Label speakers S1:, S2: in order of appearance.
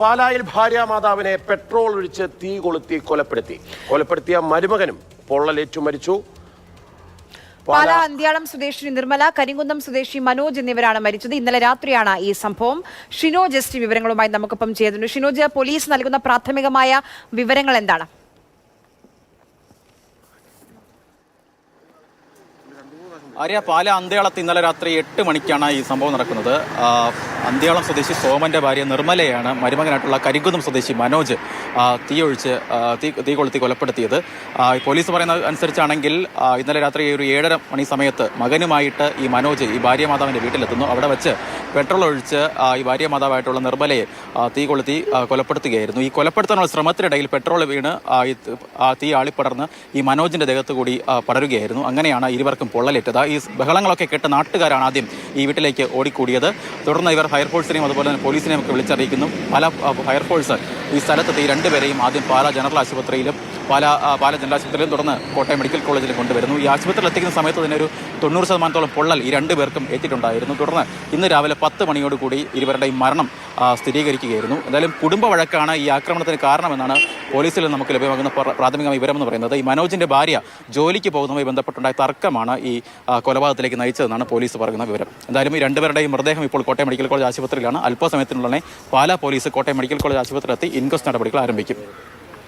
S1: പാലായിൽ ഭാര്യാമാതാവിനെ പെട്രോൾ ഒഴിച്ച് തീ കൊലപ്പെടുത്തിയ മരുമകനും പൊള്ളലേറ്റു മരിച്ചു.
S2: പാലാ അന്ത്യാളം സ്വദേശി നിർമ്മല, കരിങ്കുന്നം സ്വദേശി മനോജ് എന്നിവരാണ് മരിച്ചത്. ഇന്നലെ രാത്രിയാണ് ഈ സംഭവം. ഷിനോജ് എസ് ടി വിവരങ്ങളുമായി നമുക്കൊപ്പം ചേരുന്നു. ഷിനോജ്, പോലീസ് നൽകുന്ന പ്രാഥമികമായ വിവരങ്ങൾ എന്താണ്?
S3: ആര്യ, പാലാ അന്ത്യാളത്ത് ഇന്നലെ രാത്രി 8 മണിക്കാണ് ഈ സംഭവം നടക്കുന്നത്. അന്ത്യാളം സ്വദേശി സോമന്റെ ഭാര്യ നിർമ്മലയാണ് മരുമകനായിട്ടുള്ള കരിങ്കുന്നം സ്വദേശി മനോജ് തീ കൊളുത്തി കൊലപ്പെടുത്തിയത്. പോലീസ് പറയുന്ന അനുസരിച്ചാണെങ്കിൽ ഇന്നലെ രാത്രി ഒരു 7:30 മണി സമയത്ത് മകനുമായിട്ട് ഈ മനോജ് ഈ ഭാര്യമാതാവിന്റെ വീട്ടിലെത്തുന്നു. അവിടെ വെച്ച് പെട്രോൾ ഒഴിച്ച് ഈ ഭാര്യമാതാവായിട്ടുള്ള നിർമ്മലയെ തീ കൊളുത്തി കൊലപ്പെടുത്തുകയായിരുന്നു. ഈ കൊലപ്പെടുത്താനുള്ള ശ്രമത്തിനിടയിൽ പെട്രോൾ വീണ് തീ ആളിപ്പടർന്ന് ഈ മനോജിന്റെ ദേഹത്ത് കൂടി പടരുകയായിരുന്നു. അങ്ങനെയാണ് ഇരുവർക്കും പൊള്ളലേറ്റത്. ഈ ബഹളങ്ങളൊക്കെ കേട്ട് നാട്ടുകാരാണ് ആദ്യം ഈ വീട്ടിലേക്ക് ഓടിക്കൂടിയത്. തുടർന്ന് ഇവർ ഫയർഫോഴ്സിനെയും അതുപോലെ തന്നെ പോലീസിനെയും ഒക്കെ വിളിച്ചറിയിക്കുന്നു. ഫയർഫോഴ്സ് ഈ സ്ഥലത്തെത്തി രണ്ടുപേരെയും ആദ്യം പാലാ ജനറൽ ആശുപത്രിയിലും പാലാ ജനറൽ ആശുപത്രിയിലും തുടർന്ന് കോട്ടയം മെഡിക്കൽ കോളേജിലും കൊണ്ടുവരുന്നു. ഈ ആശുപത്രിയിൽ എത്തിക്കുന്ന സമയത്ത് തന്നെ ഒരു 90% പൊള്ളൽ ഈ രണ്ടുപേർക്കും ഏറ്റിട്ടുണ്ടായിരുന്നു. തുടർന്ന് ഇന്ന് രാവിലെ 10 മണിയോടുകൂടി ഇരുവരുടെയും മരണം സ്ഥിരീകരിക്കുകയായിരുന്നു. എന്തായാലും കുടുംബ വഴക്കാണ് ഈ ആക്രമണത്തിന് കാരണമെന്നാണ് പോലീസിൽ നമുക്ക് ലഭ്യമാകുന്ന പ്രാഥമിക വിവരമെന്ന് പറയുന്നത്. ഈ മനോജിന്റെ ഭാര്യ ജോലിക്ക് പോകുന്നതുമായി ബന്ധപ്പെട്ടുണ്ടായ തർക്കമാണ് ഈ കൊലപാതകത്തിലേക്ക് നയിച്ചതെന്നാണ് പോലീസ് പറയുന്ന വിവരം. എന്തായാലും ഈ രണ്ടുപേരുടെയും മൃതദേഹം ഇപ്പോൾ കോട്ടയം മെഡിക്കൽ കോളേജ് ആശുപത്രിയിലാണ്. അല്പസമയത്തിനുള്ളിൽ Pala police Kottayam medical college ആശുപത്രിയിലെത്തി ഇൻക്വസ്റ്റ് നടപടികൾ ആരംഭിക്കും.